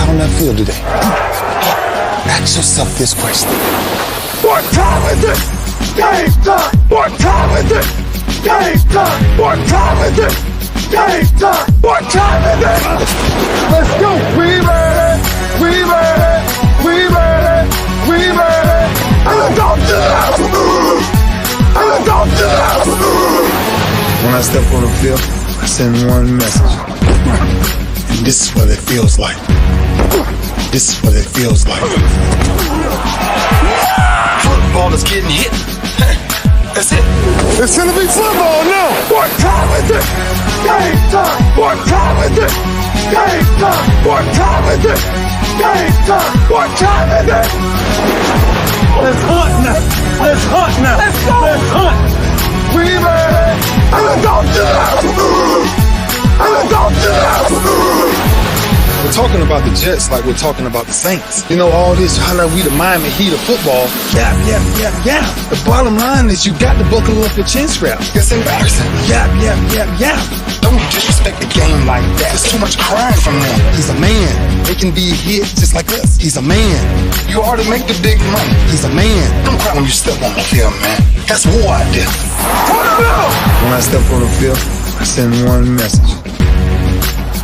out on that field today, ask yourself this question. What time is it? Game time! What time is it? Game time! What time is it? Game time! What time is it? Let's go! We ready! We ready! We ready! We ready! And let's go to the house! And let's go to the house! When I step on the field, I send one message. And this is what it feels like. This is what it feels like. Football is getting hit. That's it. It's gonna be football now! What time is it? Game time! What time is it? Game time! What time is it? Game time! What time is it? Let's hunt now! Let's hunt now! Let's go! Let's hunt! We ready! And let's go to the house! And let's go to the house! We're talking about the Jets like we're talking about the Saints. You know, all this, how like we the Miami Heat of football. Yap, yap, yap, yap. The bottom line is you got to buckle up your chin strap. It's embarrassing. Yap, yap, yap, yap. Don't disrespect the game like that. There's too much crying from them. He's a man. They can be hit just like us. He's a man. You already make the big money. He's a man. Don't cry when you step on the field, man. That's war out there. When I step on the field, I send one message.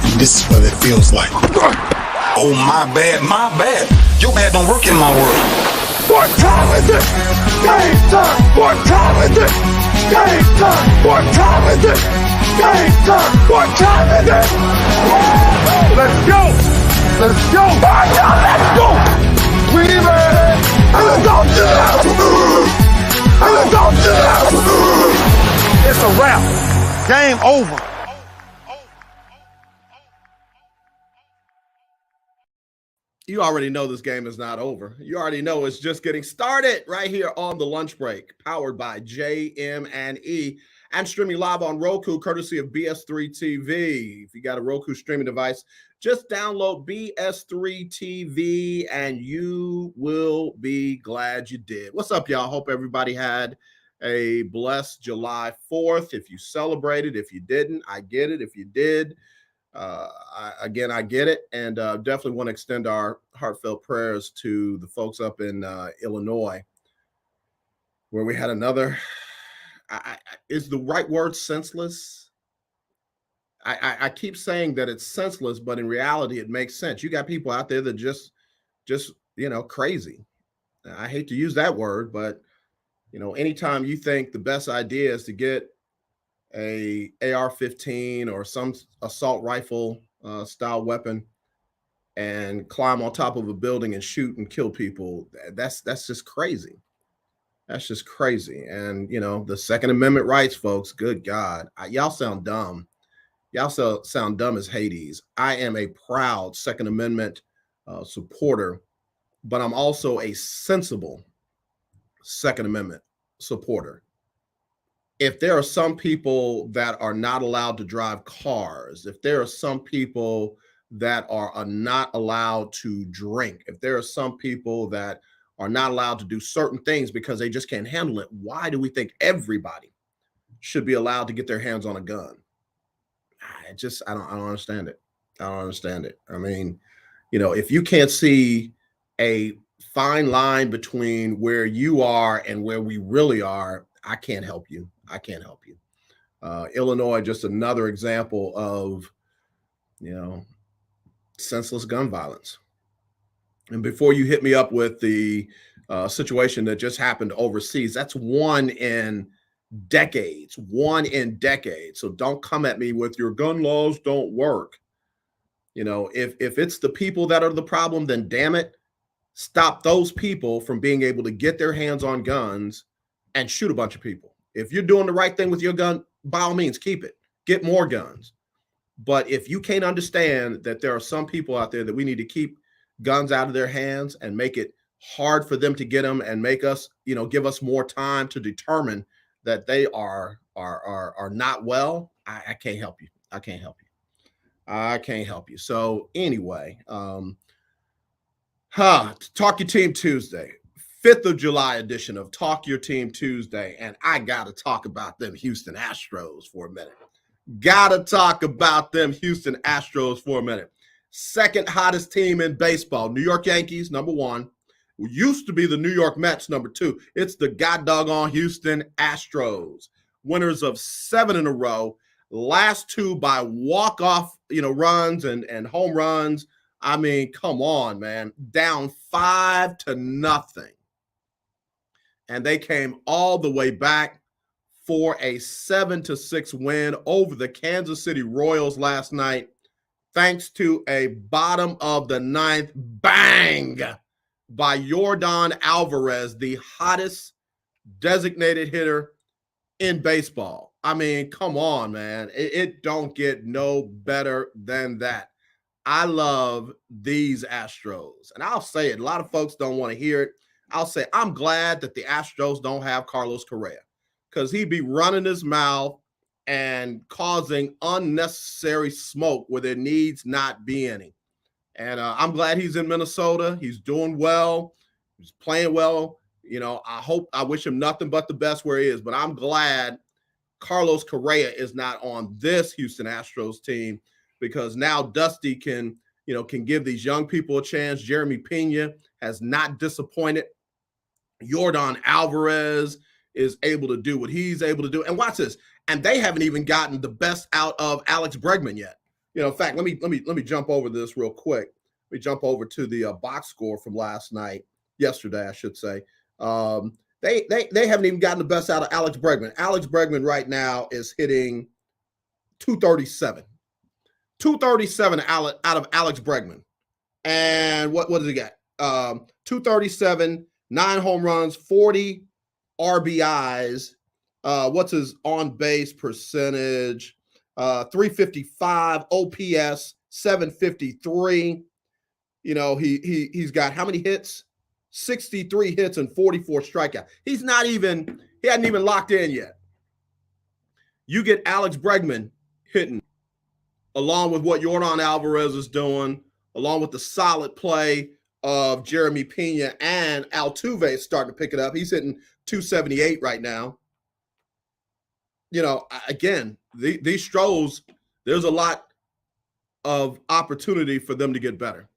And this is what it feels like. Oh, my bad, my bad. Your bad don't work in my world. What time is it? Game time! What time is it? Game time! What time is it? Game time! What time is it? Let's go! Let's go! Let's go! We ready! And let's go to the house! And let's go to the house! It's a wrap. Game over. You already know this game is not over. You already know it's just getting started right here on the lunch break, powered by JM&E and streaming live on Roku, courtesy of BS3 TV. If you got a Roku streaming device, just download BS3 TV and you will be glad you did. What's up, y'all? Hope everybody had a blessed July 4th. If you celebrated, if you didn't, I get it. If you did, I get it, and definitely want to extend our heartfelt prayers to the folks up in Illinois, where we had another. Is the right word senseless? I keep saying that it's senseless, but in reality, it makes sense. You got people out there that just crazy. I hate to use that word, but anytime you think the best idea is to get a AR-15 or some assault rifle style weapon and climb on top of a building and shoot and kill people, that's just crazy. That's just crazy. And the Second Amendment rights, folks, good God, y'all sound dumb. Y'all sound dumb as Hades. I am a proud Second Amendment supporter, but I'm also a sensible Second Amendment supporter. If there are some people that are not allowed to drive cars, if there are some people that are not allowed to drink, if there are some people that are not allowed to do certain things because they just can't handle it, why do we think everybody should be allowed to get their hands on a gun? I don't understand it. I don't understand it. I mean, if you can't see a fine line between where you are and where we really are, I can't help you. I can't help you. Illinois, just another example of, senseless gun violence. And before you hit me up with the situation that just happened overseas, that's one in decades. So don't come at me with your gun laws don't work. If it's the people that are the problem, then damn it, stop those people from being able to get their hands on guns and shoot a bunch of people. If you're doing the right thing with your gun, by all means, keep it. Get more guns. But if you can't understand that there are some people out there that we need to keep guns out of their hands and make it hard for them to get them and make us, give us more time to determine that they are not well, I can't help you. I can't help you. So anyway, Talk Your Team Tuesday. 5th of July edition of Talk Your Team Tuesday, and I got to talk about them Houston Astros for a minute. second hottest team in baseball. New York Yankees, number one. Used to be the New York Mets, number two. It's the god-doggone Houston Astros, winners of 7 in a row. Last 2 by walk-off, runs and home runs. I mean, come on, man. Down 5-0. And they came all the way back for a 7-6 win over the Kansas City Royals last night, thanks to a bottom of the 9th bang by Yordan Alvarez, the hottest designated hitter in baseball. I mean, come on, man. It don't get no better than that. I love these Astros. And I'll say it. A lot of folks don't want to hear it. I'll say I'm glad that the Astros don't have Carlos Correa, because he'd be running his mouth and causing unnecessary smoke where there needs not be any. And I'm glad he's in Minnesota. He's doing well. He's playing well. I wish him nothing but the best where he is. But I'm glad Carlos Correa is not on this Houston Astros team, because now Dusty can give these young people a chance. Jeremy Pena has not disappointed. Yordan Alvarez is able to do what he's able to do. And watch this. And they haven't even gotten the best out of Alex Bregman yet. In fact, let me jump over this real quick. Let me jump over to the box score from yesterday, I should say. They haven't even gotten the best out of Alex Bregman. Alex Bregman right now is hitting 237. 237 out of Alex Bregman. And what does he get? 237, 9 home runs, 40 RBIs. What's his on-base percentage? 355, OPS 753. He's got how many hits? 63 hits and 44 strikeouts. He hadn't even locked in yet. You get Alex Bregman hitting, along with what Yordan Alvarez is doing, along with the solid play of Jeremy Pena, and Altuve is starting to pick it up. He's hitting 278 right now. Again, these Stros, there's a lot of opportunity for them to get better.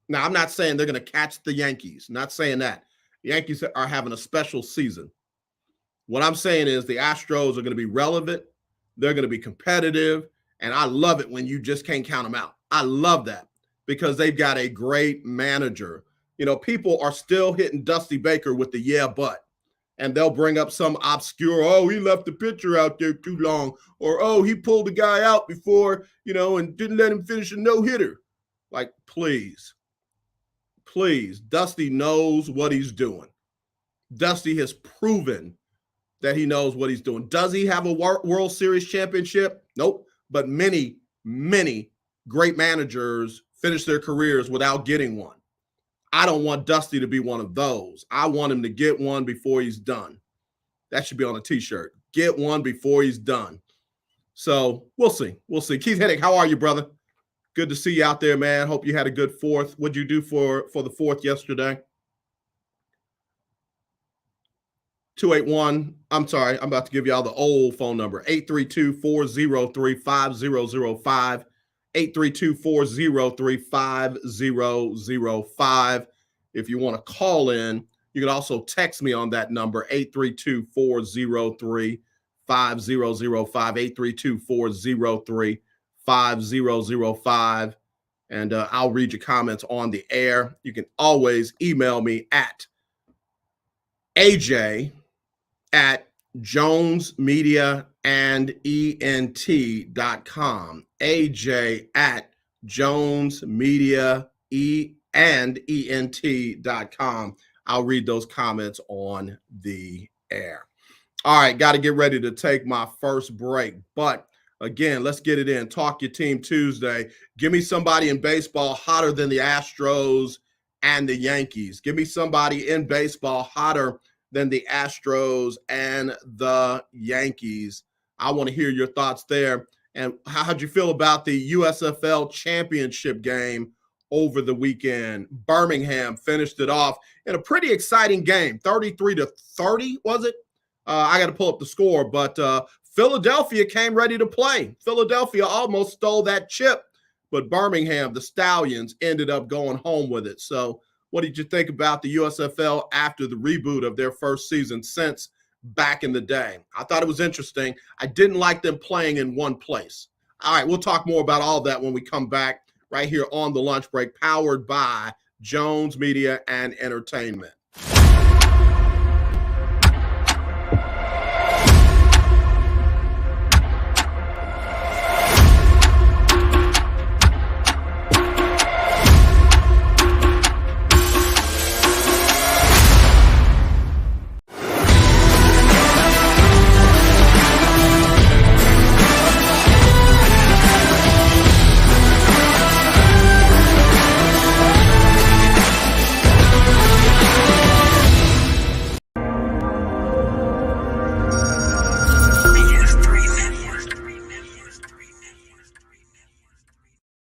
Now, I'm not saying they're going to catch the Yankees. Not saying that. The Yankees are having a special season. What I'm saying is the Astros are going to be relevant. They're going to be competitive. And I love it when you just can't count them out. I love that, because they've got a great manager. People are still hitting Dusty Baker with the yeah, but. And they'll bring up some obscure, oh, he left the pitcher out there too long. Or, oh, he pulled the guy out before, and didn't let him finish a no-hitter. Like, please, Dusty knows what he's doing. Dusty has proven that he knows what he's doing. Does he have a World Series championship? Nope. But many, many great managers finish their careers without getting one. I don't want Dusty to be one of those. I want him to get one before he's done. That should be on a t-shirt. Get one before he's done. So we'll see. Keith Hennick, how are you, brother? Good to see you out there, man. Hope you had a good 4th. What'd you do for the 4th yesterday? 281. I'm sorry. I'm about to give y'all the old phone number. 832-403-5005. 832-403-5005. If you want to call in, you can also text me on that number, 832-403-5005, 832-403-5005, and I'll read your comments on the air. You can always email me at aj@jonesmediaandent.com. aj@jonesmediaandent.com. I'll read those comments on the air. All right, got to get ready to take my first break. But again, let's get it in. Talk your team Tuesday. Give me somebody in baseball hotter than the Astros and the Yankees. Give me somebody in baseball hotter than the Astros and the Yankees. I want to hear your thoughts there. And how'd you feel about the USFL championship game over the weekend? Birmingham finished it off in a pretty exciting game, 33-30, was it? I got to pull up the score, but Philadelphia came ready to play. Philadelphia almost stole that chip, but Birmingham, the Stallions, ended up going home with it. So what did you think about the USFL after the reboot of their first season since back in the day? I thought it was interesting. I didn't like them playing in one place. All right, we'll talk more about all that when we come back right here on the lunch break, powered by Jones Media and Entertainment.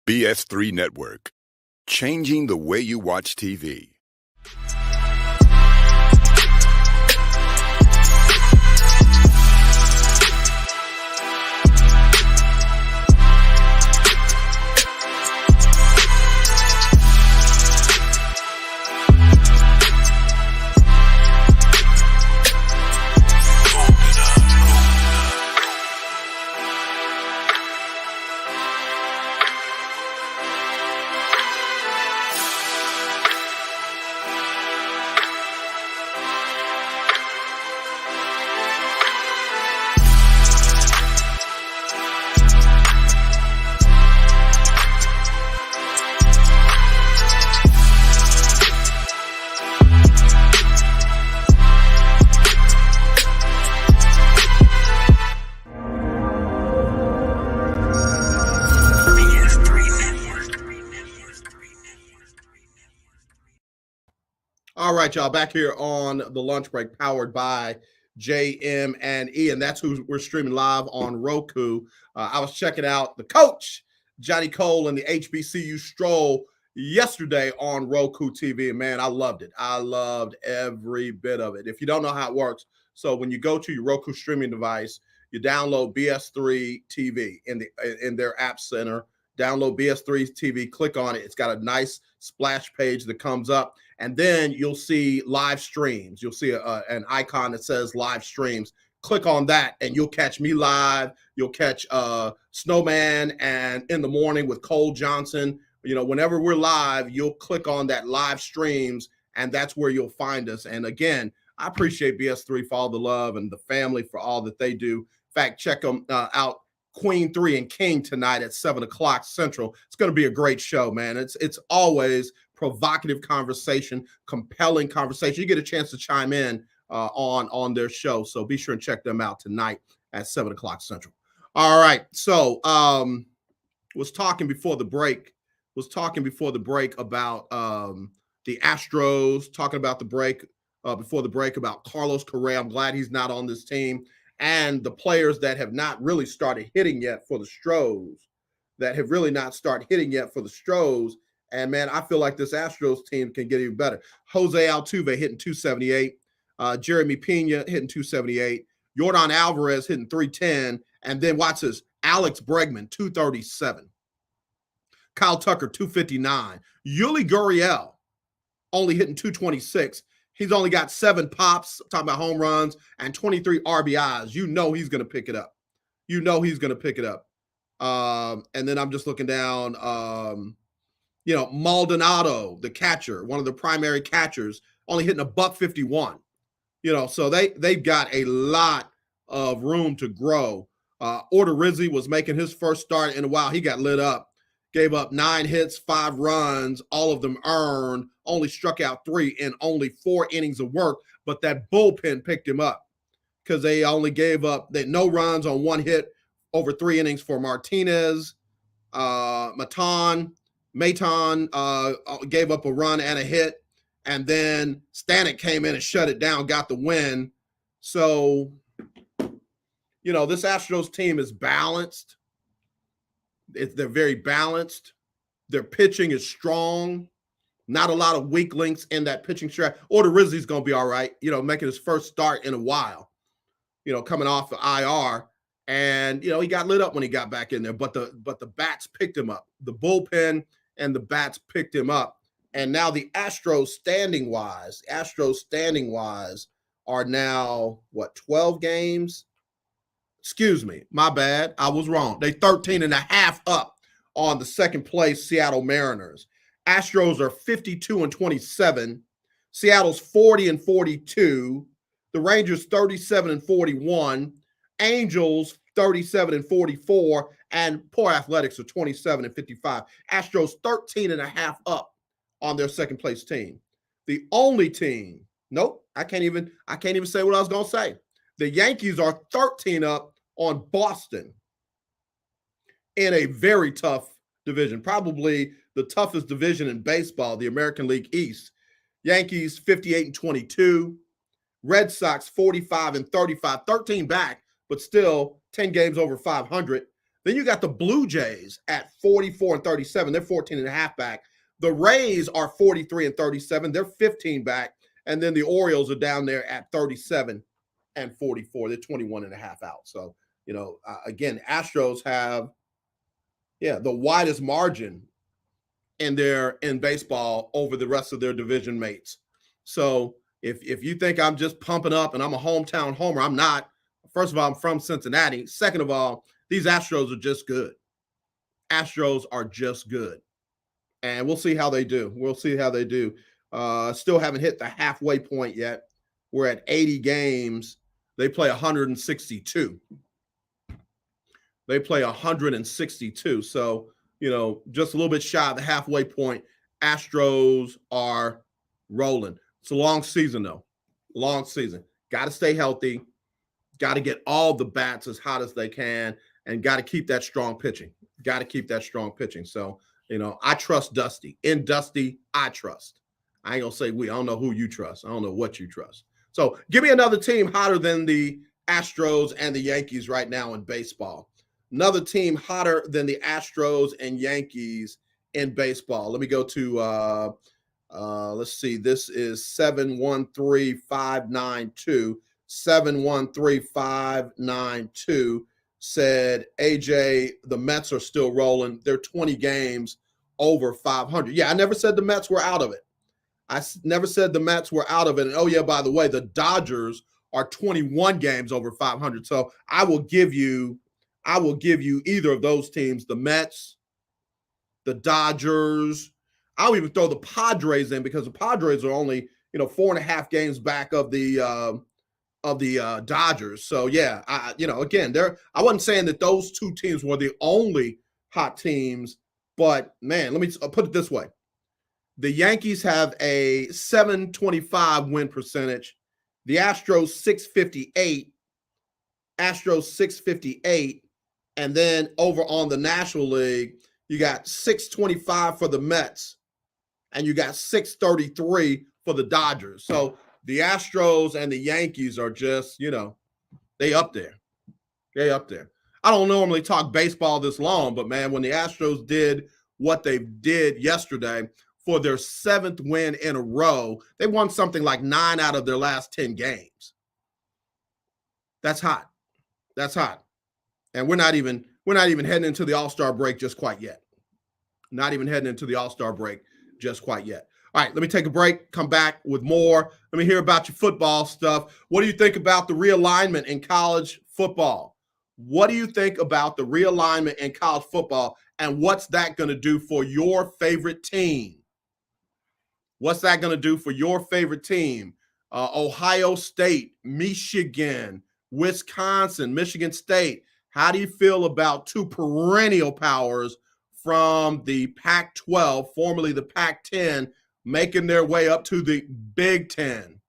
BS3 Network, changing the way you watch TV. All right, y'all, back here on the lunch break, powered by JM&E, and that's who we're streaming live on Roku. I was checking out the coach, Johnny Cole, and the HBCU Stroll yesterday on Roku TV, and man, I loved it. I loved every bit of it. If you don't know how it works, so when you go to your Roku streaming device, you download BS3 TV in their app center. Download BS3 TV, click on it. It's got a nice splash page that comes up, and then you'll see live streams. You'll see an icon that says live streams. Click on that, and you'll catch me live. You'll catch Snowman and In the Morning with Cole Johnson. You know, whenever we're live, you'll click on that live streams, and that's where you'll find us. And again, I appreciate BS3 for all the love and the family for all that they do. In fact, check them out. Queen 3 and King tonight at 7 o'clock Central. It's going to be a great show, man. It's always provocative conversation, compelling conversation. You get a chance to chime in on their show, so be sure and check them out tonight at 7 o'clock Central. All right, so was talking before the break about the Astros, talking about the break before the break about Carlos Correa. I'm glad he's not on this team. And the players that have not really started hitting yet for the Stros, And, man, I feel like this Astros team can get even better. Jose Altuve hitting 278. Jeremy Pena hitting 278. Yordan Alvarez hitting 310. And then watch this, Alex Bregman, 237. Kyle Tucker, 259. Yuli Gurriel only hitting 226. He's only got 7 pops, talking about home runs, and 23 RBIs. You know he's going to pick it up. And then I'm just looking down, Maldonado, the catcher, one of the primary catchers, only hitting $151. So they've got a lot of room to grow. Odorizzi was making his first start in a while. He got lit up. Gave up 9 hits, 5 runs, all of them earned, only struck out 3 in only 4 innings of work. But that bullpen picked him up because they only gave up no runs on 1 hit over 3 innings for Martinez. Maton gave up a run and a hit. And then Stanek came in and shut it down, got the win. So, this Astros team is balanced. They're very balanced. Their pitching is strong. Not a lot of weak links in that pitching strat. Odorizzi's going to be all right, making his first start in a while, coming off the IR. And, he got lit up when he got back in there, but the bats picked him up. The bullpen and the bats picked him up. And now the Astros standing wise are now, 12 games? Excuse me, my bad. I was wrong. They 13.5 up on the second place Seattle Mariners. Astros are 52-27. Seattle's 40-42. The Rangers 37-41. Angels 37-44. And poor Athletics are 27-55. Astros 13.5 up on their second place team. The only team, nope, I can't even say what I was gonna say. The Yankees are 13 up on Boston in a very tough division, probably the toughest division in baseball, the American League East. Yankees 58-22, Red Sox 45-35, 13 back, but still 10 games over 500. Then you got the Blue Jays at 44-37. They're 14.5 back. The Rays are 43-37. They're 15 back. And then the Orioles are down there at 37-44. They're 21.5 out. So, again, Astros have, the widest margin in baseball over the rest of their division mates. So if you think I'm just pumping up and I'm a hometown homer, I'm not. First of all, I'm from Cincinnati. Second of all, these Astros are just good. Astros are just good. And we'll see how they do. Still haven't hit the halfway point yet. We're at 80 games. They play 162. So, just a little bit shy of the halfway point. Astros are rolling. It's a long season, though. Long season. Got to stay healthy. Got to get all the bats as hot as they can, and got to keep that strong pitching. So, I trust Dusty. In Dusty, I trust. I ain't going to say we. I don't know who you trust. I don't know what you trust. So give me another team hotter than the Astros and the Yankees right now in baseball. Another team hotter than the Astros and Yankees in baseball. Let me go to, let's see. This is 713592. 713592 said, AJ, the Mets are still rolling. They're 20 games over 500. Yeah, I never said the Mets were out of it. And oh, yeah, by the way, the Dodgers are 21 games over 500. So I will give you either of those teams, the Mets, the Dodgers. I'll even throw the Padres in because the Padres are only, 4.5 games back of the Dodgers. So yeah, again, I wasn't saying that those two teams were the only hot teams, but man, let me put it this way. The Yankees have a 725 win percentage. The Astros 658. And then over on the National League, you got 625 for the Mets and you got 633 for the Dodgers. So the Astros and the Yankees are just, they up there. I don't normally talk baseball this long, but man, when the Astros did what they did yesterday for their 7th win in a row, they won something like 9 out of their last 10 games. That's hot. And we're not even heading into the All-Star break just quite yet. All right, let me take a break, come back with more. Let me hear about your football stuff. What do you think about the realignment in college football? And what's that going to do for your favorite team? Ohio State, Michigan, Wisconsin, Michigan State. How do you feel about two perennial powers from the Pac-12, formerly the Pac-10, making their way up to the Big Ten?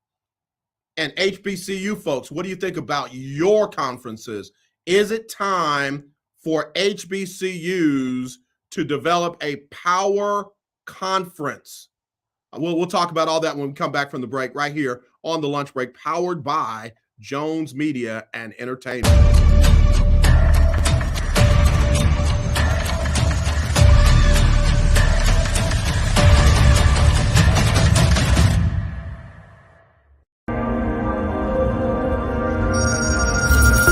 And HBCU folks, what do you think about your conferences? Is it time for HBCUs to develop a power conference? We'll talk about all that when we come back from the break right here on the lunch break, powered by Jones Media and Entertainment.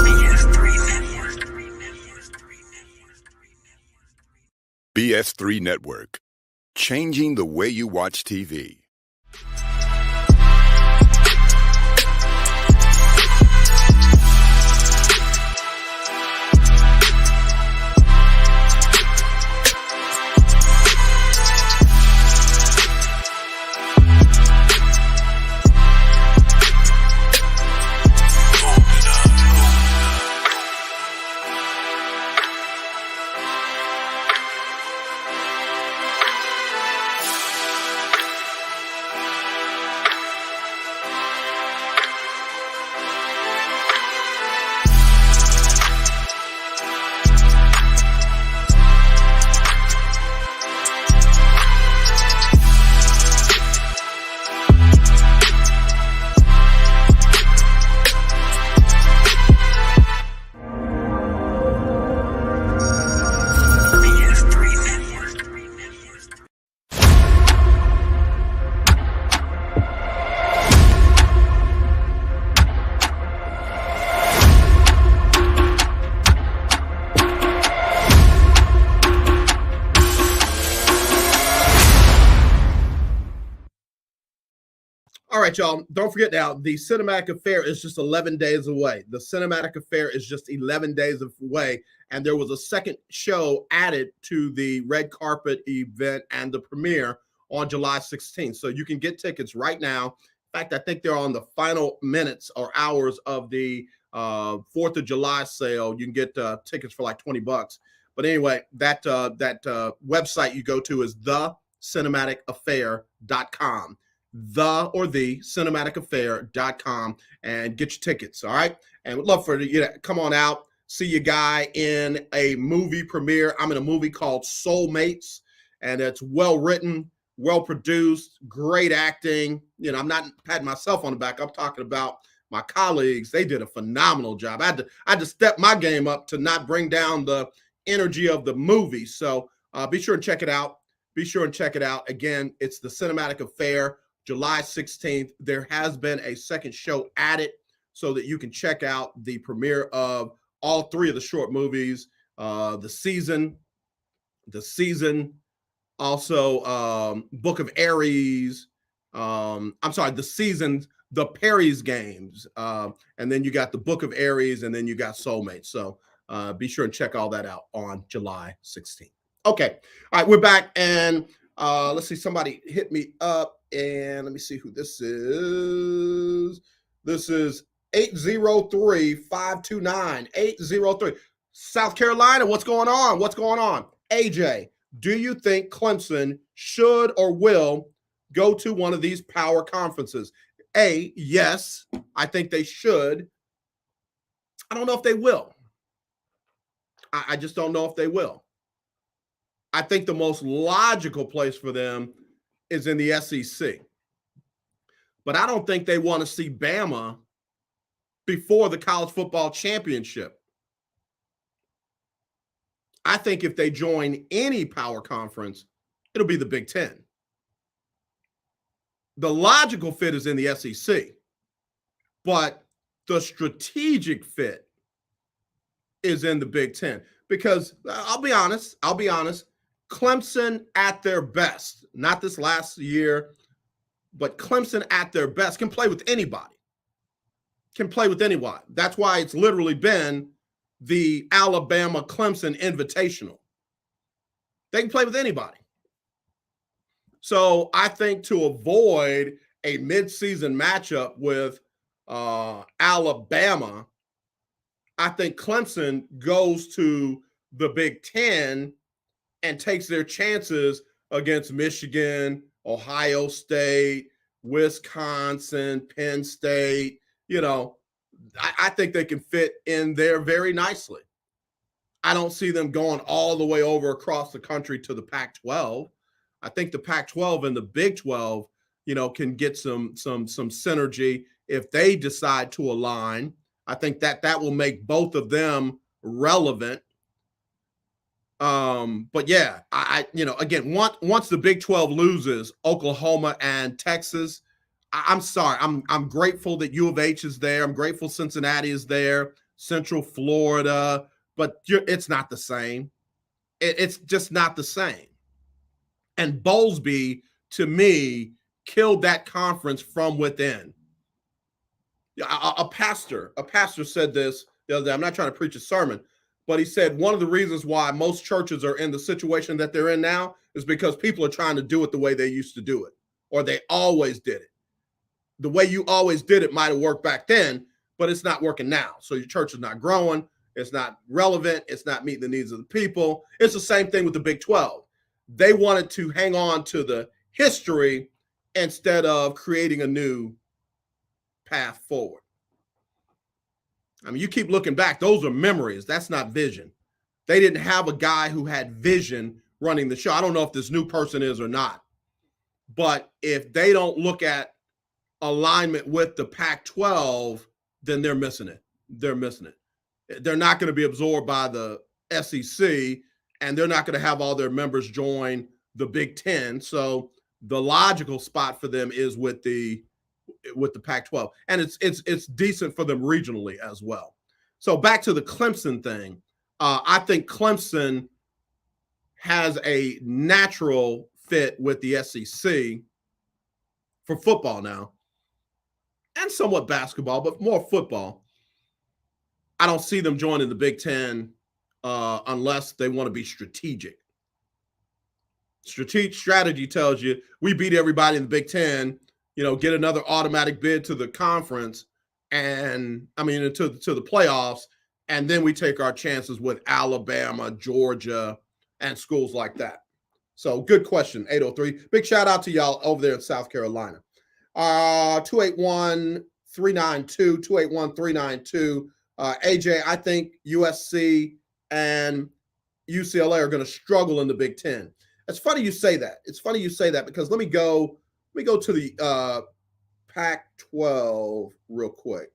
BS3 Network. BS3 Network. Changing the way you watch TV. All right, y'all. Don't forget now, the Cinematic Affair is just 11 days away. The Cinematic Affair is just 11 days away. And there was a second show added to the red carpet event and the premiere on July 16th. So you can get tickets right now. In fact, I think they're on the final minutes or hours of the 4th of July sale. You can get tickets for like $20. But anyway, that website you go to is thecinematicaaffair.com. the cinematicaffair.com and get your tickets. All right. And we'd love for you to come on out, see your guy in a movie premiere. I'm in a movie called Soulmates, and it's well written, well produced, great acting. You know, I'm not patting myself on the back. I'm talking about my colleagues. They did a phenomenal job. I had to step my game up to not bring down the energy of the movie. So be sure and check it out. Be sure and check it out. Again, it's the Cinematic Affair. July 16th, there has been a second show added so that you can check out the premiere of all three of the short movies, the season, also Book of Aries, the season, the Perry's Games, and then you got the Book of Aries, and then you got Soulmates. So be sure and check all that out on July 16th. Okay, all right, we're back, and let's see, somebody hit me up. And let me see who this is. This is 803-529. 803. South Carolina, what's going on? What's going on? AJ, do you think Clemson should or will go to one of these power conferences? A, yes, I think they should. I don't know if they will. I just don't know if they will. I think the most logical place for them is in the SEC. But I don't think they want to see Bama before the college football championship. I think if they join any power conference, it'll be the Big Ten. The logical fit is in the SEC, but the strategic fit is in the Big Ten. Because I'll be honest, Clemson at their best, not this last year, but Clemson at their best can play with anybody. That's why it's literally been the Alabama-Clemson Invitational. They can play with anybody. So I think to avoid a midseason matchup with Alabama, I think Clemson goes to the Big Ten and takes their chances against Michigan, Ohio State, Wisconsin, Penn State. You know, I think they can fit in there very nicely. I don't see them going all the way over across the country to the Pac-12. I think the Pac-12 and the Big 12, you know, can get some synergy if they decide to align. I think that will make both of them relevant. But yeah, again, once the Big 12 loses Oklahoma and Texas, I'm sorry. I'm grateful that U of H is there. I'm grateful Cincinnati is there, Central Florida, but it's not the same. It's just not the same. And Bowlesby, to me, killed that conference from within. A pastor said this the other day. I'm not trying to preach a sermon, but he said one of the reasons why most churches are in the situation that they're in now is because people are trying to do it the way they used to do it, or they always did it. The way you always did it might have worked back then, but it's not working now. So your church is not growing. It's not relevant. It's not meeting the needs of the people. It's the same thing with the Big 12. They wanted to hang on to the history instead of creating a new path forward. I mean, you keep looking back. Those are memories. That's not vision. They didn't have a guy who had vision running the show. I don't know if this new person is or not. But if they don't look at alignment with the Pac-12, then they're missing it. They're missing it. They're not going to be absorbed by the SEC, and they're not going to have all their members join the Big Ten. So the logical spot for them is with the Pac-12, and it's decent for them regionally as well. So back to the Clemson thing, I think Clemson has a natural fit with the SEC for football now, and somewhat basketball, but more football. I don't see them joining the Big Ten unless they want to be strategic. Strategy tells you we beat everybody in the Big Ten, get another automatic bid to the conference to the playoffs, and then we take our chances with Alabama, Georgia, and schools like that. So good question, 803. Big shout out to y'all over there in South Carolina. 281-392, 281-392. AJ, I think USC and UCLA are going to struggle in the Big Ten. It's funny you say that. Because let me go to the Pac-12 real quick.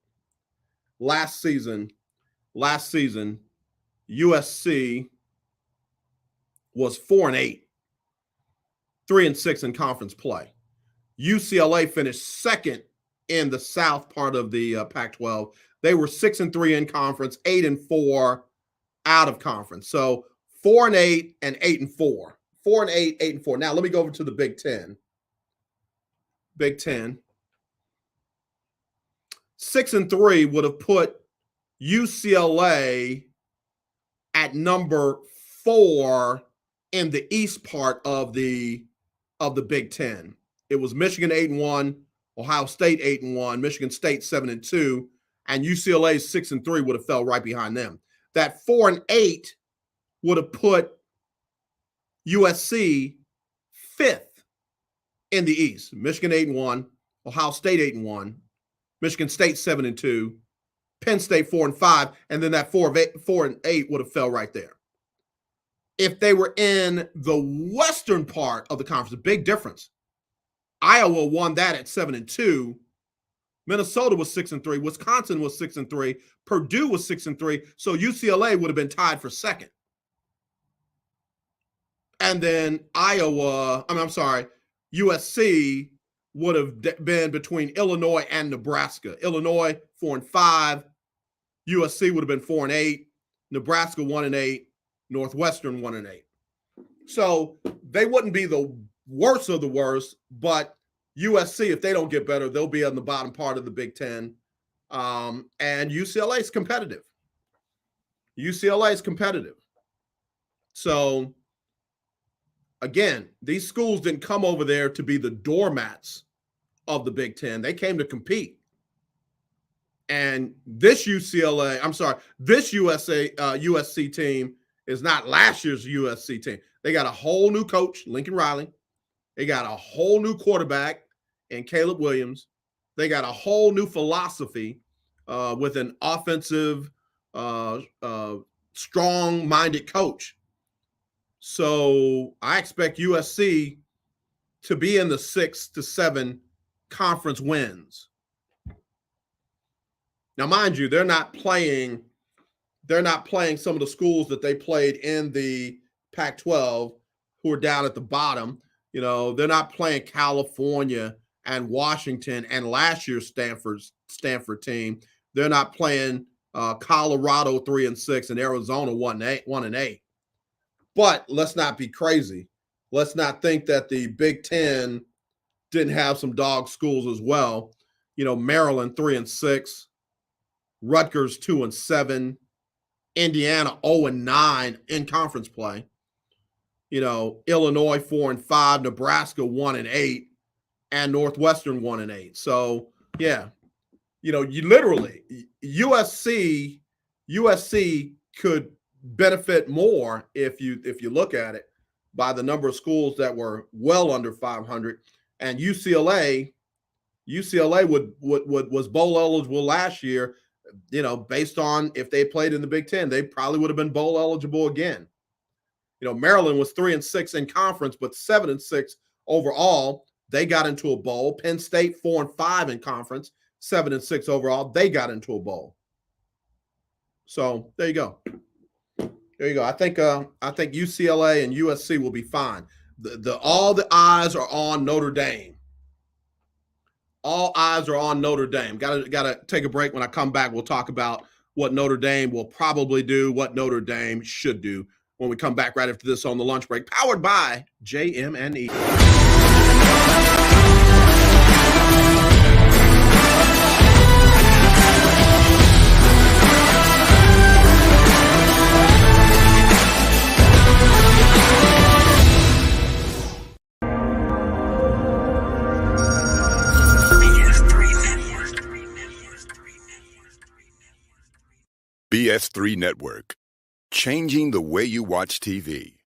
Last season, USC was 4-8, 3-6 in conference play. UCLA finished second in the south part of the Pac-12. They were 6-3 in conference, 8-4 out of conference. So 4-8 and 8-4. 4-8, 8-4. Now let me go over to the Big Ten. Big Ten. 6-3 would have put UCLA at number 4 in the east part of the Big Ten. It was Michigan 8-1, Ohio State 8-1, Michigan State 7-2, and UCLA 6-3 would have fell right behind them. That 4-8 would have put USC 5th in the East. Michigan 8-1, Ohio State 8-1, Michigan State 7-2, Penn State 4-5, and then that 4-8 would have fell right there. If they were in the western part of the conference, a big difference. Iowa won that at 7-2. Minnesota was 6-3. Wisconsin was 6-3. Purdue was 6-3. So UCLA would have been tied for second. And then USC would have been between Illinois and Nebraska. Illinois 4-5. USC would have been 4-8. Nebraska 1-8. Northwestern 1-8. So they wouldn't be the worst of the worst, but USC, if they don't get better, they'll be on the bottom part of the Big Ten. And UCLA is competitive. So, again, these schools didn't come over there to be the doormats of the Big Ten. They came to compete. And this USC team is not last year's USC team. They got a whole new coach, Lincoln Riley. They got a whole new quarterback in Caleb Williams. They got a whole new philosophy with an offensive, strong-minded coach. So I expect USC to be in the 6 to 7 conference wins. Now, mind you, they're not playing some of the schools that they played in the Pac-12 who are down at the bottom. They're not playing California and Washington and last year's Stanford team. They're not playing Colorado 3-6 and Arizona 1-8. But let's not be crazy. Let's not think that the Big Ten didn't have some dog schools as well. Maryland 3-6, Rutgers 2-7, Indiana 0-9 in conference play. Illinois 4-5, Nebraska 1-8, and Northwestern 1-8. So yeah, you literally USC could benefit more if you look at it by the number of schools that were well under 500, and UCLA was bowl eligible last year. Based on if they played in the Big Ten, they probably would have been bowl eligible again. Maryland was 3-6 in conference, but 7-6 overall. They got into a bowl. Penn State 4-5 in conference, 7-6 overall. They got into a bowl. So there you go. There you go. I think UCLA and USC will be fine. All the eyes are on Notre Dame. All eyes are on Notre Dame. Gotta take a break. When I come back, we'll talk about what Notre Dame will probably do, what Notre Dame should do when we come back right after this on the lunch break, powered by JM&E. BS3 Network, changing the way you watch TV.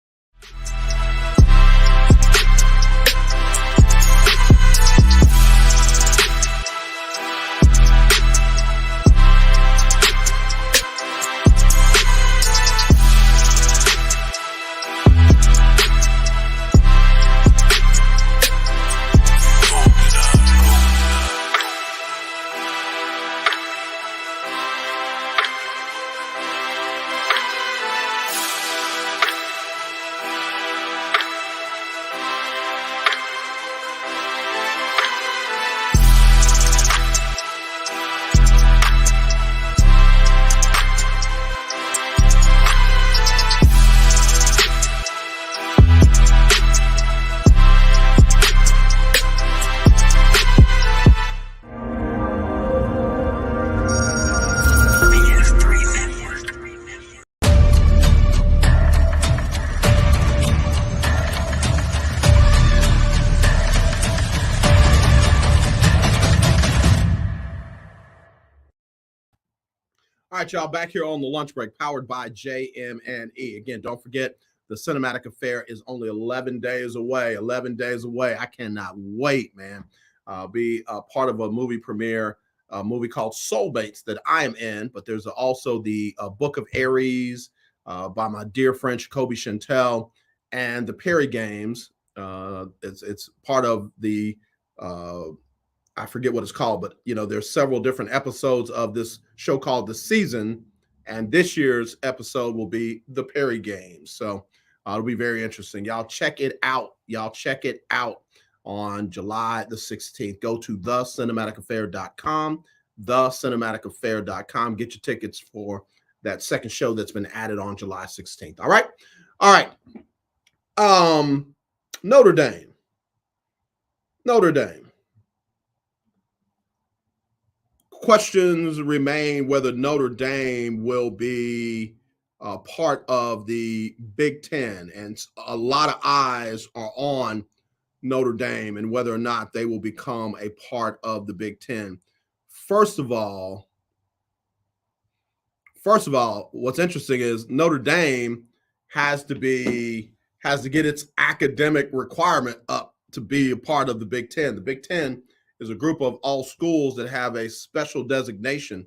All right, y'all, back here on the lunch break, powered by JM&E. Again, don't forget, the Cinematic Affair is only 11 days away. 11 days away. I cannot wait, man. Be a part of a movie premiere, a movie called Soulmates that I am in, but there's also the Book of Aries by my dear friend Jacoby Chantel, and the Perry Games. It's part of the I forget what it's called, but there's several different episodes of this show called The Season, and this year's episode will be the Perry Games. So it'll be very interesting. Y'all check it out. Y'all check it out on July the 16th. Go to thecinematicafair.com, thecinematicafair.com. Get your tickets for that second show that's been added on July 16th. All right. All right. Notre Dame. Questions remain whether Notre Dame will be part of the Big Ten, and a lot of eyes are on Notre Dame and whether or not they will become a part of the Big Ten. First of all, what's interesting is Notre Dame has to get its academic requirement up to be a part of the Big Ten. The Big Ten is a group of all schools that have a special designation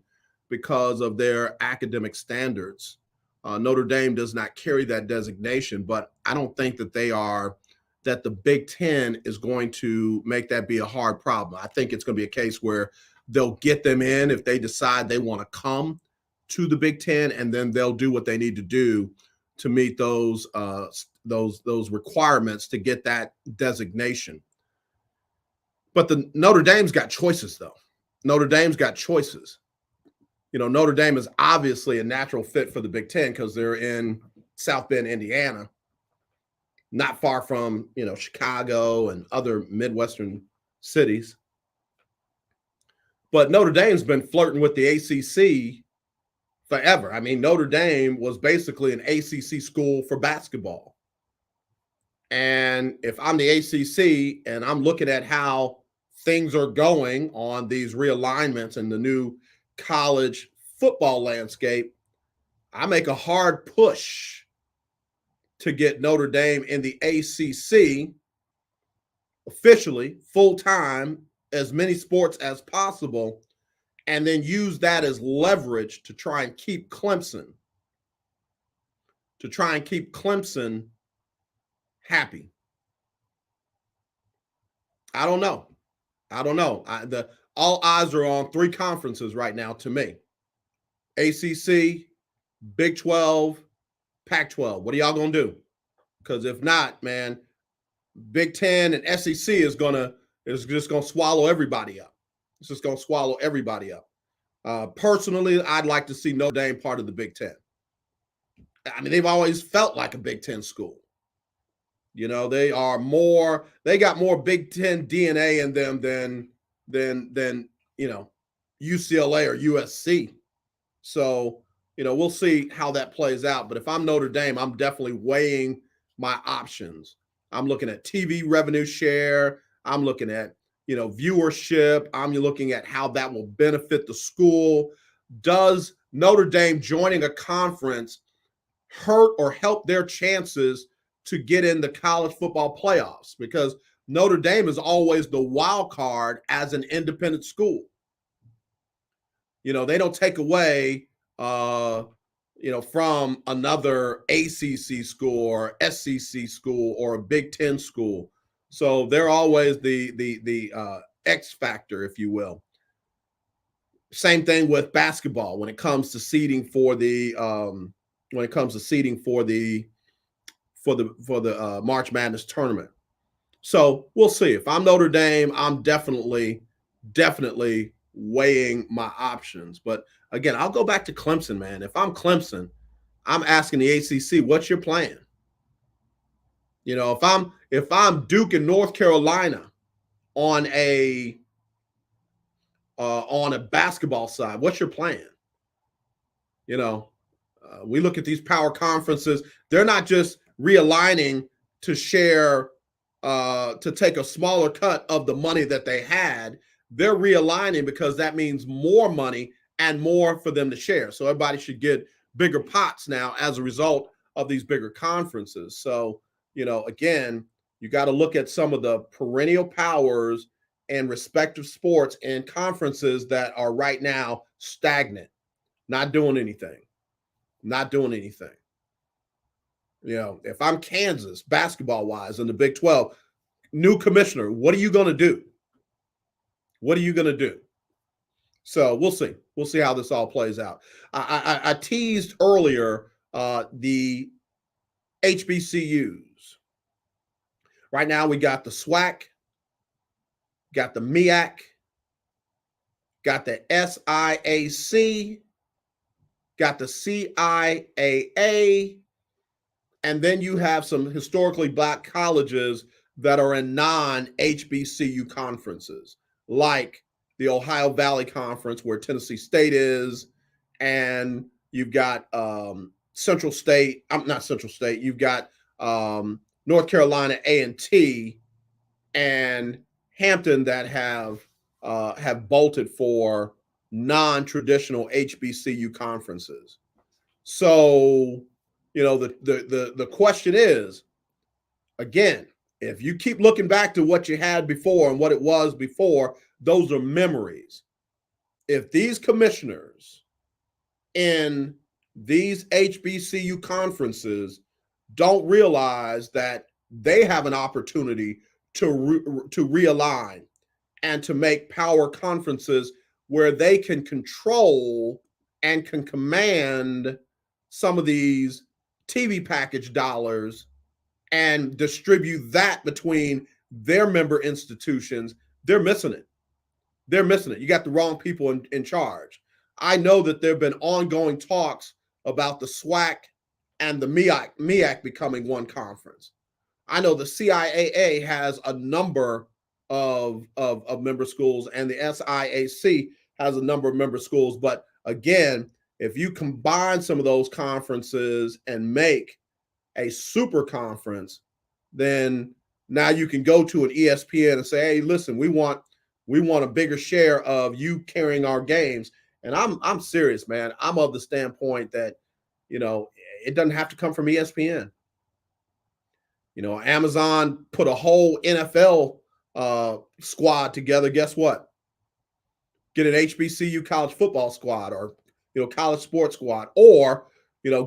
because of their academic standards. Notre Dame does not carry that designation, but I don't think that the Big Ten is going to make that be a hard problem. I think it's going to be a case where they'll get them in if they decide they want to come to the Big Ten, and then they'll do what they need to do to meet those requirements to get that designation. But Notre Dame's got choices, though. Notre Dame's got choices. Notre Dame is obviously a natural fit for the Big Ten because they're in South Bend, Indiana, not far from, Chicago and other Midwestern cities. But Notre Dame's been flirting with the ACC forever. I mean, Notre Dame was basically an ACC school for basketball. And if I'm the ACC and I'm looking at how things are going on these realignments and the new college football landscape, I make a hard push to get Notre Dame in the ACC officially, full-time, as many sports as possible, and then use that as leverage to try and keep Clemson happy. I don't know. All eyes are on 3 conferences right now to me. ACC, Big 12, Pac-12. What are y'all going to do? Because if not, man, Big 10 and SEC is just going to swallow everybody up. It's just going to swallow everybody up. Personally, I'd like to see Notre Dame part of the Big 10. I mean, they've always felt like a Big 10 school. They got more Big 10 DNA in them than UCLA or USC. So, we'll see how that plays out. But if I'm Notre Dame, I'm definitely weighing my options. I'm looking at TV revenue share. I'm looking at, viewership. I'm looking at how that will benefit the school. Does Notre Dame joining a conference hurt or help their chances to get in the college football playoffs? Because Notre Dame is always the wild card as an independent school. They don't take away, from another ACC school or SEC school or a Big 10 school. So they're always the X factor, if you will. Same thing with basketball when it comes to seeding for the March Madness tournament. So we'll see. If I'm Notre Dame, I'm definitely weighing my options. But again, I'll go back to Clemson, man. If I'm Clemson, I'm asking the ACC, what's your plan? If I'm Duke and North Carolina on a basketball side, what's your plan? We look at these power conferences. They're not just realigning to share, to take a smaller cut of the money that they had. They're realigning because that means more money and more for them to share. So everybody should get bigger pots now as a result of these bigger conferences. So, again, you got to look at some of the perennial powers and respective sports and conferences that are right now stagnant, not doing anything. If I'm Kansas, basketball-wise, in the Big 12, new commissioner, what are you going to do? So we'll see. We'll see how this all plays out. I teased earlier the HBCUs. Right now we got the SWAC, got the MEAC, got the SIAC, got the CIAA, and then you have some historically Black colleges that are in non-HBCU conferences, like the Ohio Valley Conference, where Tennessee State is, and you've got Central State. Not Central State. You've got North Carolina A&T and Hampton that have bolted for non-traditional HBCU conferences. So, the question is, again, if you keep looking back to what you had before and what it was before, those are memories. If these commissioners in these HBCU conferences don't realize that they have an opportunity to realign and to make power conferences where they can control and can command some of these TV package dollars and distribute that between their member institutions, they're missing it. You got the wrong people in charge. I know that there have been ongoing talks about the SWAC and the MEAC becoming one conference. I know the CIAA has a number of member schools, and the SIAC has a number of member schools. But again, if you combine some of those conferences and make a super conference, then now you can go to an ESPN and say, hey, listen, we want a bigger share of you carrying our games. And I'm serious, man. I'm of the standpoint that, it doesn't have to come from ESPN. Amazon put a whole NFL squad together. Guess what? Get an HBCU college football squad, or college sports squad, or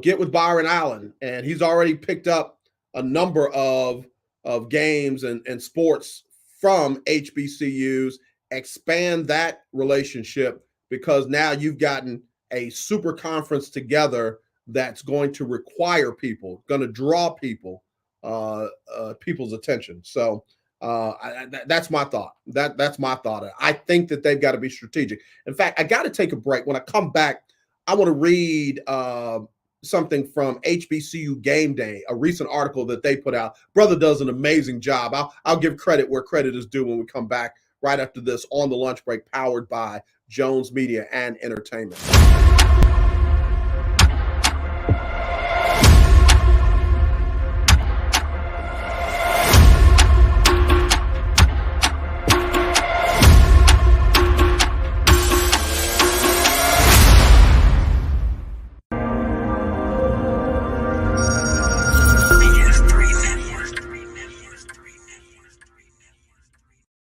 get with Byron Allen, and he's already picked up a number of games and sports from HBCUs. Expand that relationship, because now you've gotten a super conference together that's going to require people, going to draw people's attention. So that's my thought. That's my thought. I think that they've got to be strategic. In fact, I got to take a break. When I come back, I want to read something from HBCU Game Day, a recent article that they put out. Brother does an amazing job. I'll give credit where credit is due when we come back right after this on the lunch break, powered by Jones Media and Entertainment.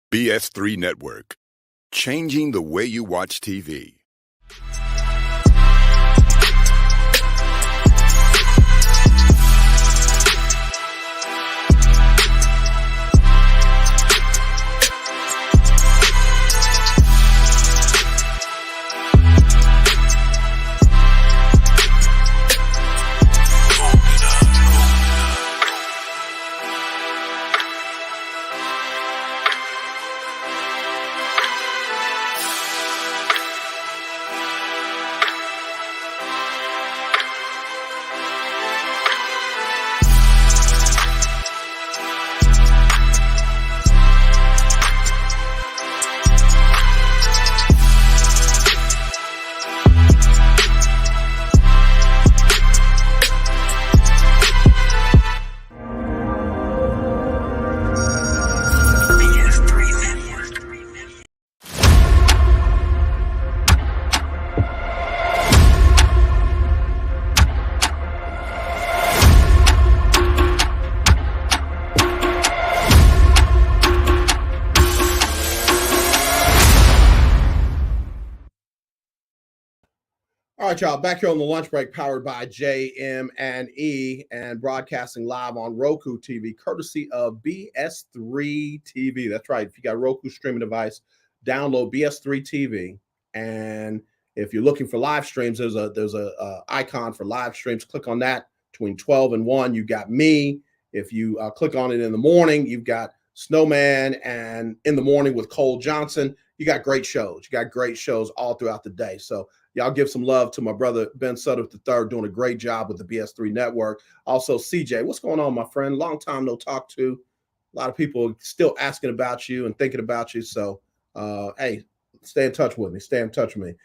BS3 Network, changing the way you watch TV. All right, y'all, back here on the lunch break, powered by JM&E and broadcasting live on Roku TV, courtesy of BS3 TV. That's right. If you got a Roku streaming device, download BS3 TV. And if you're looking for live streams, there's a icon for live streams. Click on that. Between 12 and 1, you've got me. If you click on it in the morning, you've got Snowman, and in the morning with Cole Johnson. You got great shows. You got great shows all throughout the day. So y'all give some love to my brother Ben Sutter III, doing a great job with the BS3 network. Also, CJ, what's going on, my friend? Long time no talk to. A lot of people still asking about you and thinking about you. So, hey, stay in touch with me. Stay in touch with me.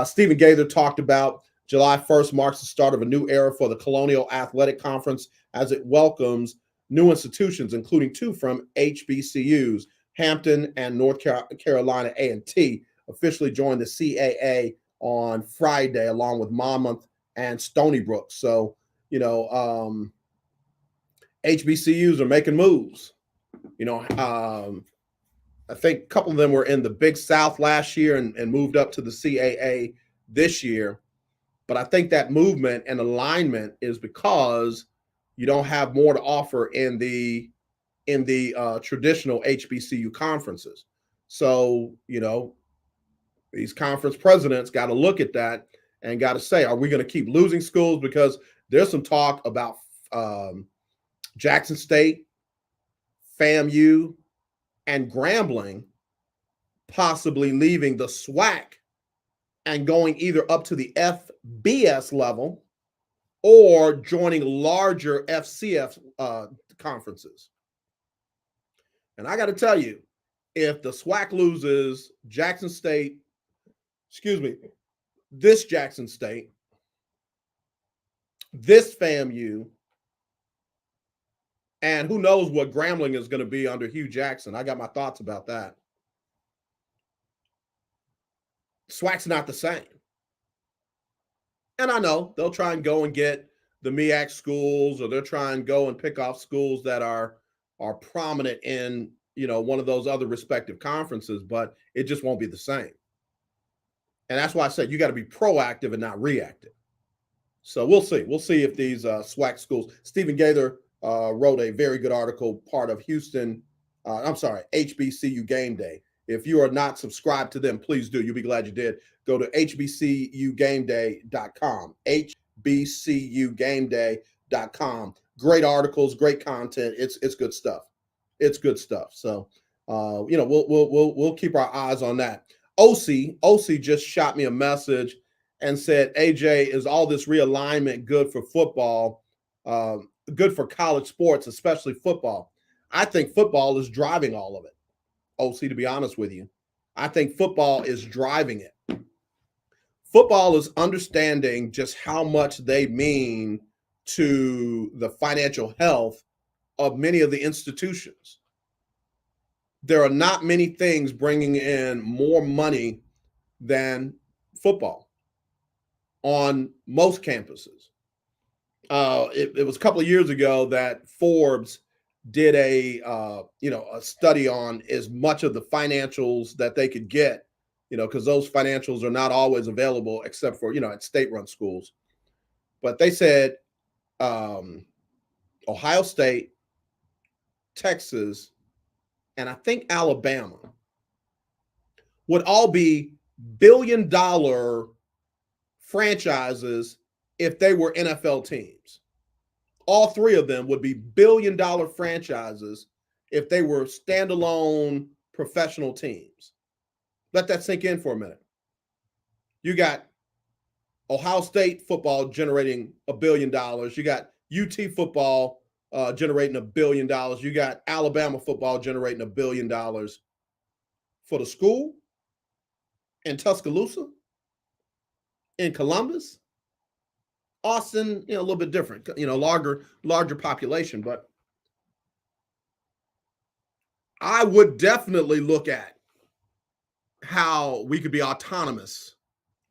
Stephen Gaither talked about July 1st marks the start of a new era for the Colonial Athletic Conference as it welcomes new institutions, including 2 from HBCUs. Hampton and North Carolina A&T officially joined the CAA on Friday, along with Monmouth and Stony Brook. So, HBCUs are making moves. I think a couple of them were in the Big South last year and moved up to the CAA this year. But I think that movement and alignment is because you don't have more to offer in the traditional HBCU conferences. So, these conference presidents got to look at that and got to say, are we going to keep losing schools? Because there's some talk about Jackson State, FAMU, and Grambling possibly leaving the SWAC and going either up to the FBS level or joining larger FCF conferences. And I got to tell you, if the SWAC loses Jackson State, this Jackson State, this FAMU, and who knows what Grambling is going to be under Hugh Jackson. I got my thoughts about that. SWAC's not the same. And I know they'll try and go and get the MEAC schools, or they'll try and go and pick off schools that are prominent in, one of those other respective conferences, but it just won't be the same. And that's why I said you got to be proactive and not reactive. So we'll see. We'll see if these SWAC schools. Stephen Gaither wrote a very good article, part of HBCU Game Day. If you are not subscribed to them, please do. You'll be glad you did. Go to hbcugameday.com. hbcugameday.com. Great articles, great content. It's good stuff. It's good stuff. So we'll keep our eyes on that. OC just shot me a message and said, AJ, is all this realignment good for football, good for college sports, especially football? I think football is driving all of it. OC, to be honest with you, I think football is driving it. Football is understanding just how much they mean to the financial health of many of the institutions. There are not many things bringing in more money than football on most campuses. It was a couple of years ago that Forbes did a study on as much of the financials that they could get, because those financials are not always available except for, at state-run schools. But they said Ohio State, Texas, and I think Alabama would all be billion-dollar franchises if they were NFL teams. All three of them would be billion-dollar franchises if they were standalone professional teams. Let that sink in for a minute. You got Ohio State football generating $1 billion. You got UT football generating $1 billion. You got Alabama football generating $1 billion for the school in Tuscaloosa, in Columbus. Austin, a little bit different, larger population, but I would definitely look at how we could be autonomous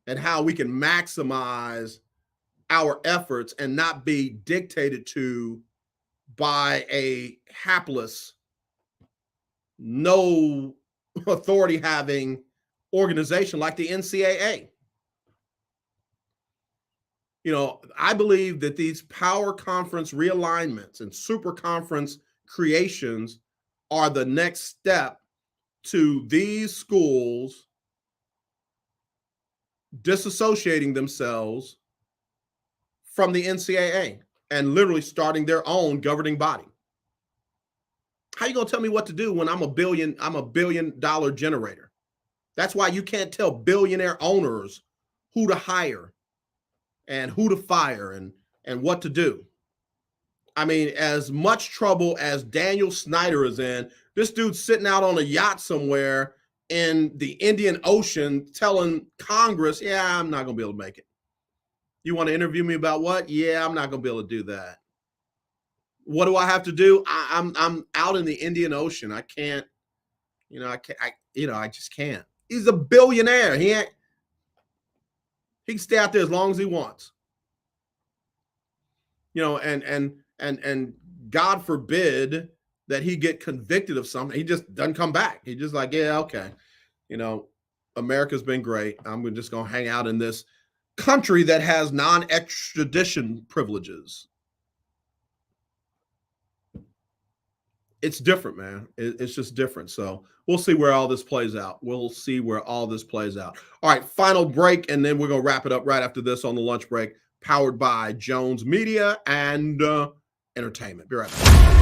and how we can maximize our efforts and not be dictated to by a hapless, no authority having organization like the NCAA. I believe that these power conference realignments and super conference creations are the next step to these schools disassociating themselves from the NCAA and literally starting their own governing body. How you gonna tell me what to do when I'm a $1 billion generator? That's why you can't tell billionaire owners who to hire and who to fire and what to do. I mean, as much trouble as Daniel Snyder is in, this dude's sitting out on a yacht somewhere in the Indian Ocean telling Congress, yeah, I'm not going to be able to make it. You want to interview me about what? Yeah, I'm not going to be able to do that. What do I have to do? I'm out in the Indian Ocean. I can't, I just can't. He's a billionaire. He can stay out there as long as he wants. And God forbid that he get convicted of something. He just doesn't come back. He just like, yeah, okay. America's been great. I'm just going to hang out in this country that has non-extradition privileges. It's different, man. It's just different. So we'll see where all this plays out. All right, final break, and then we're going to wrap it up right after this on the lunch break, powered by Jones Media and Entertainment. Be right back.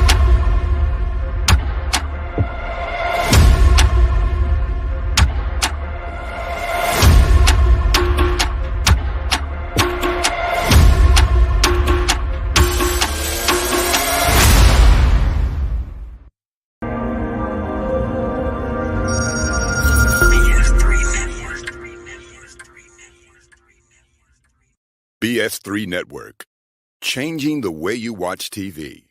BS3 Network. Changing the way you watch TV.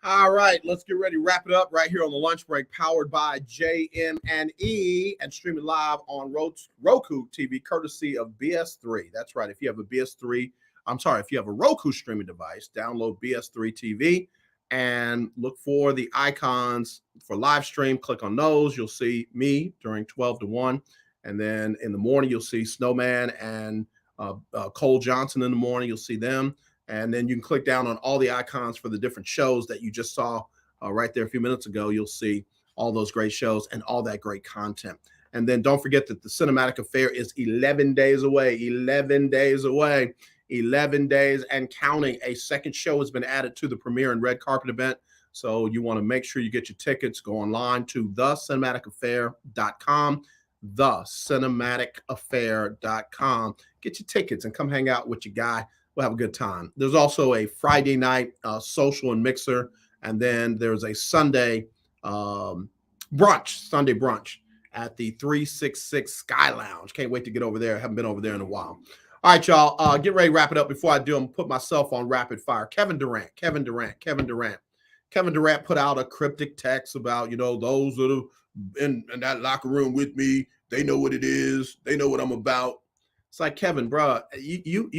All right, let's get ready to wrap it up right here on the lunch break, powered by JM&E and streaming live on Roku TV, courtesy of BS3. That's right. If you have a Roku streaming device, download BS3 TV and look for the icons for live stream. Click on those. You'll see me during 12 to 1. And then in the morning, you'll see Snowman and Cole Johnson in the morning. You'll see them. And then you can click down on all the icons for the different shows that you just saw right there a few minutes ago. You'll see all those great shows and all that great content. And then don't forget that the Cinematic Affair is 11 days away, 11 days away, 11 days and counting. A second show has been added to the premiere and red carpet event. So you want to make sure you get your tickets. Go online to thecinematicafair.com, thecinematicafair.com. Get your tickets and come hang out with your guy. We'll have a good time. There's also a Friday night social and mixer, and then there's a Sunday brunch at the 366 Sky Lounge. Can't wait to get over there. Haven't been over there in a while. All right, y'all. Get ready to wrap it up. Before I do, I'm put myself on rapid fire. Kevin Durant put out a cryptic text about, those that are in that locker room with me. They know what it is. They know what I'm about. It's like, Kevin, bro, you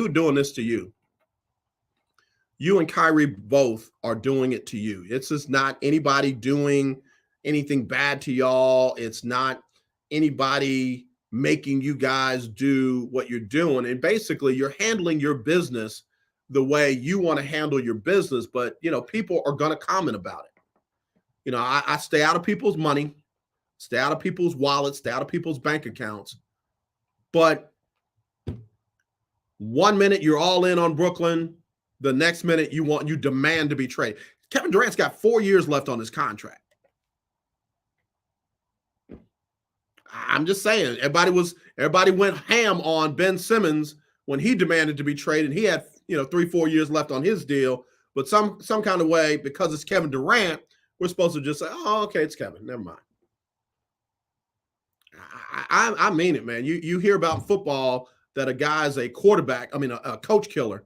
doing this to you. You and Kyrie both are doing it to you. It's just not anybody doing anything bad to y'all. It's not anybody making you guys do what you're doing. And basically, you're handling your business the way you want to handle your business. But, people are going to comment about it. I stay out of people's money, stay out of people's wallets, stay out of people's bank accounts. But 1 minute you're all in on Brooklyn, the next minute you demand to be traded. Kevin Durant's got 4 years left on his contract. I'm just saying, everybody went ham on Ben Simmons when he demanded to be traded. He had 3-4 years left on his deal, but some kind of way, because it's Kevin Durant, we're supposed to just say, oh, okay, it's Kevin, never mind. I mean it, man. You hear about football that a guy's a quarterback. A coach killer.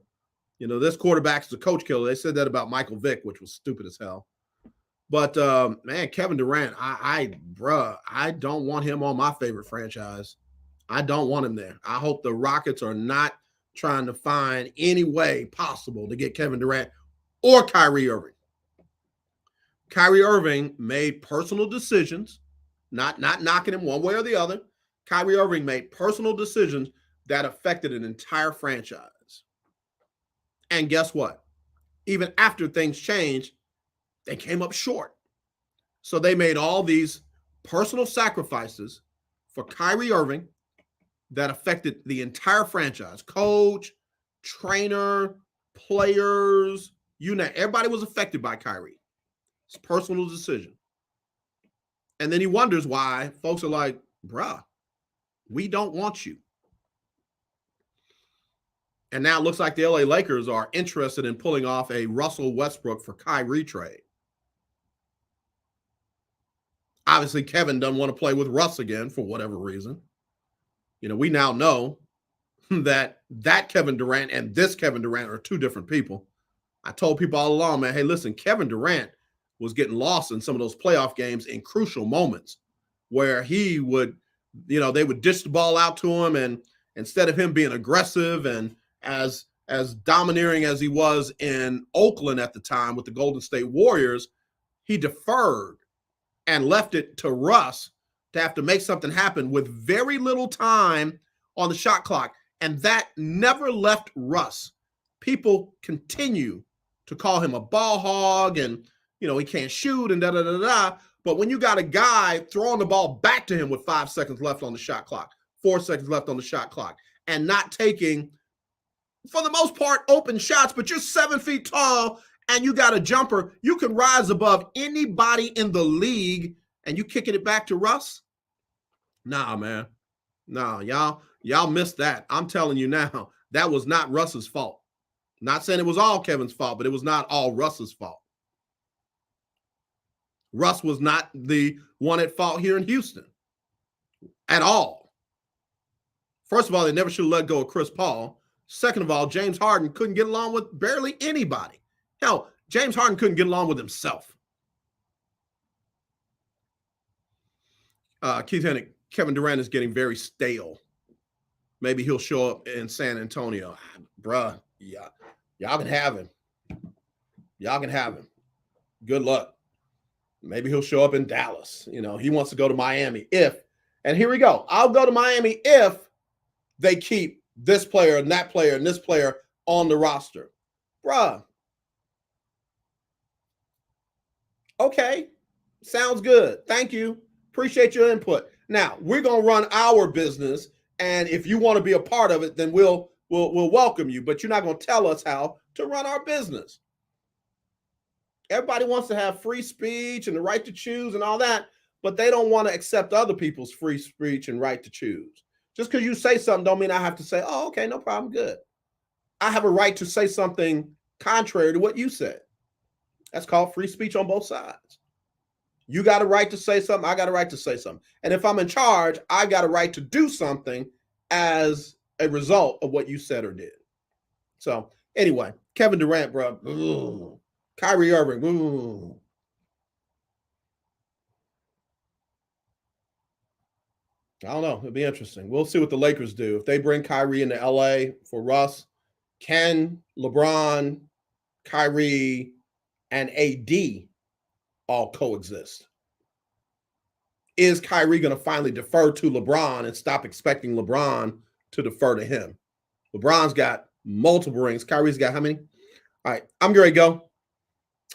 This quarterback's a coach killer. They said that about Michael Vick, which was stupid as hell. But man, Kevin Durant, I don't want him on my favorite franchise. I don't want him there. I hope the Rockets are not trying to find any way possible to get Kevin Durant or Kyrie Irving. Kyrie Irving made personal decisions. Not knocking him one way or the other. Kyrie Irving made personal decisions that affected an entire franchise. And guess what? Even after things changed, they came up short. So they made all these personal sacrifices for Kyrie Irving that affected the entire franchise. Coach, trainer, players, everybody was affected by Kyrie. It's a personal decision. And then he wonders why folks are like, bruh, we don't want you. And now it looks like the LA Lakers are interested in pulling off a Russell Westbrook for Kyrie trade. Obviously, Kevin doesn't want to play with Russ again for whatever reason. We now know that Kevin Durant and this Kevin Durant are two different people. I told people all along, man, hey, listen, Kevin Durant was getting lost in some of those playoff games in crucial moments where he would, they would dish the ball out to him, and instead of him being aggressive and as domineering as he was in Oakland at the time with the Golden State Warriors, he deferred and left it to Russ to have to make something happen with very little time on the shot clock. And that never left Russ. People continue to call him a ball hog and, he can't shoot and da-da-da-da. But when you got a guy throwing the ball back to him with 5 seconds left on the shot clock, 4 seconds left on the shot clock, and not taking, for the most part, open shots, but you're 7 feet tall and you got a jumper, you can rise above anybody in the league, and you kicking it back to Russ? Nah, man. Nah, y'all missed that. I'm telling you now, that was not Russ's fault. Not saying it was all Kevin's fault, but it was not all Russ's fault. Russ was not the one at fault here in Houston at all. First of all, they never should have let go of Chris Paul. Second of all, James Harden couldn't get along with barely anybody. Hell, James Harden couldn't get along with himself. Keith Hennick, Kevin Durant is getting very stale. Maybe he'll show up in San Antonio. Bruh, yeah, y'all can have him. Y'all can have him. Good luck. Maybe he'll show up in Dallas. He wants to go to Miami and here we go. I'll go to Miami if they keep this player and that player and this player on the roster. Bruh. Okay. Sounds good. Thank you. Appreciate your input. Now, we're going to run our business, and if you want to be a part of it, then we'll welcome you, but you're not going to tell us how to run our business. Everybody wants to have free speech and the right to choose and all that, but they don't want to accept other people's free speech and right to choose. Just because you say something don't mean I have to say, oh, okay, no problem, good. I have a right to say something contrary to what you said. That's called free speech on both sides. You got a right to say something, I got a right to say something. And if I'm in charge, I got a right to do something as a result of what you said or did. So anyway, Kevin Durant, bro. Ooh. Kyrie Irving. Ooh. I don't know. It'll be interesting. We'll see what the Lakers do. If they bring Kyrie into LA for Russ, can LeBron, Kyrie, and AD all coexist? Is Kyrie going to finally defer to LeBron and stop expecting LeBron to defer to him? LeBron's got multiple rings. Kyrie's got how many? All right, I'm ready to go.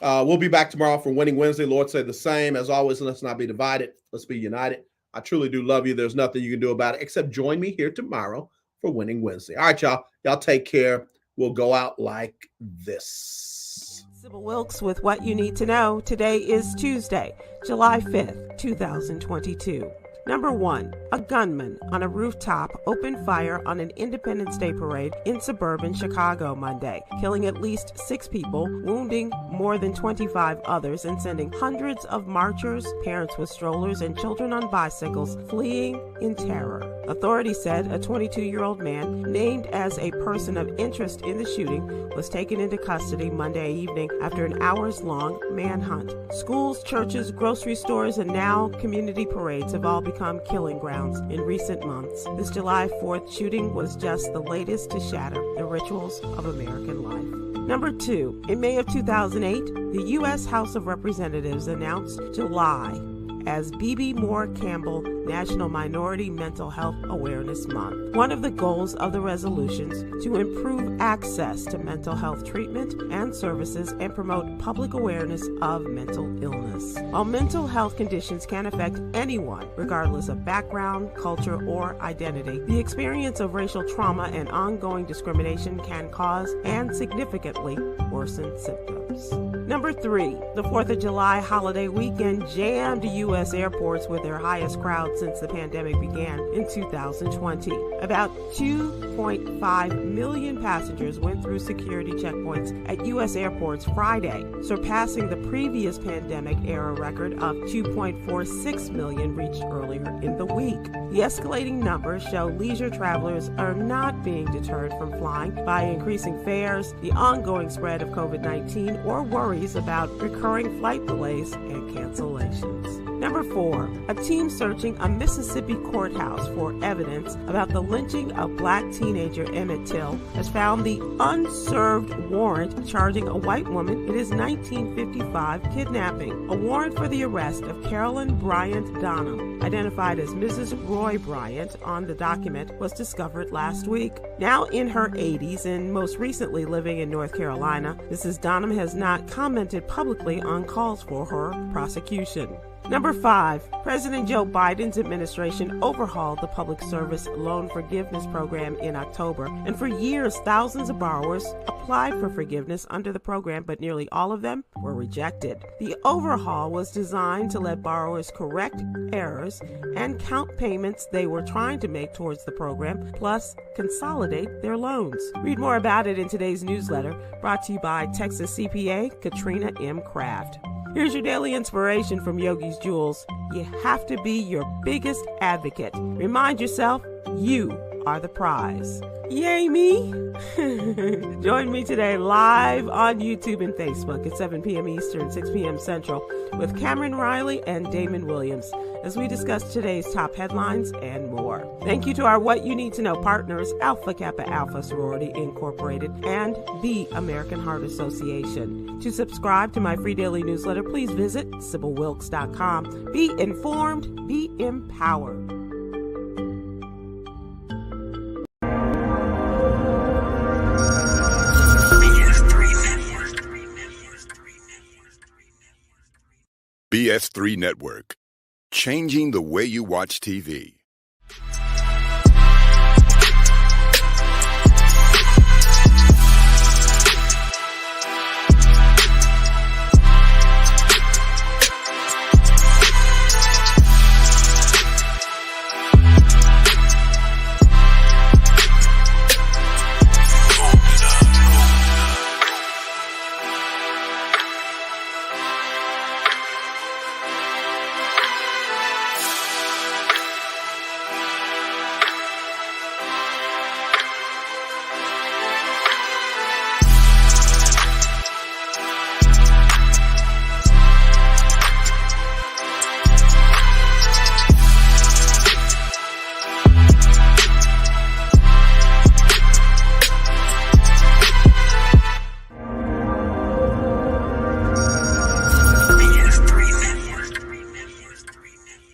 We'll be back tomorrow for Winning Wednesday. Lord say the same. As always, let's not be divided. Let's be united. I truly do love you. There's nothing you can do about it except join me here tomorrow for Winning Wednesday. All right, y'all. Y'all take care. We'll go out like this. Sybil Wilkes with what you need to know. Today is Tuesday, July 5th, 2022. Number 1, a gunman on a rooftop opened fire on an Independence Day parade in suburban Chicago Monday, killing at least 6 people, wounding more than 25 others, and sending hundreds of marchers, parents with strollers, and children on bicycles fleeing in terror. Authorities said a 22-year-old man, named as a person of interest in the shooting, was taken into custody Monday evening after an hours-long manhunt. Schools, churches, grocery stores, and now community parades have all become killing grounds in recent months. This July 4th shooting was just the latest to shatter the rituals of American life. Number 2, in May of 2008, the U.S. House of Representatives announced July as Bebe Moore Campbell National Minority Mental Health Awareness Month. One of the goals of the resolutions to improve access to mental health treatment and services and promote public awareness of mental illness. While mental health conditions can affect anyone, regardless of background, culture, or identity, the experience of racial trauma and ongoing discrimination can cause and significantly worsen symptoms. times. Number 3, the 4th of July holiday weekend jammed U.S. airports with their highest crowd since the pandemic began in 2020. About 2.5 million passengers went through security checkpoints at U.S. airports Friday, surpassing the previous pandemic-era record of 2.46 million reached earlier in the week. The escalating numbers show leisure travelers are not being deterred from flying by increasing fares, the ongoing spread of COVID-19, or worries about recurring flight delays and cancellations. Number 4, a team searching a Mississippi courthouse for evidence about the lynching of black teenager Emmett Till has found the unserved warrant charging a white woman in his 1955 kidnapping. A warrant for the arrest of Carolyn Bryant Donham, identified as Mrs. Roy Bryant on the document, was discovered last week. Now in her 80s and most recently living in North Carolina, Mrs. Donham has not commented publicly on calls for her prosecution. Number 5, President Joe Biden's administration overhauled the Public Service Loan Forgiveness Program in October, and for years, thousands of borrowers applied for forgiveness under the program, but nearly all of them were rejected. The overhaul was designed to let borrowers correct errors and count payments they were trying to make towards the program, plus consolidate their loans. Read more about it in today's newsletter, brought to you by Texas CPA Katrina M. Kraft. Here's your daily inspiration from Yogi's Jewels. You have to be your biggest advocate. Remind yourself, you are the prize. Yay me! Join me today live on YouTube and Facebook at 7 p.m. Eastern, 6 p.m. Central with Cameron Riley and Damon Williams as we discuss today's top headlines and more. Thank you to our What You Need to Know partners, Alpha Kappa Alpha Sorority Incorporated and the American Heart Association. To subscribe to my free daily newsletter, please visit SibylWilkes.com. Be informed, be empowered. BS3 Network. Changing the way you watch TV.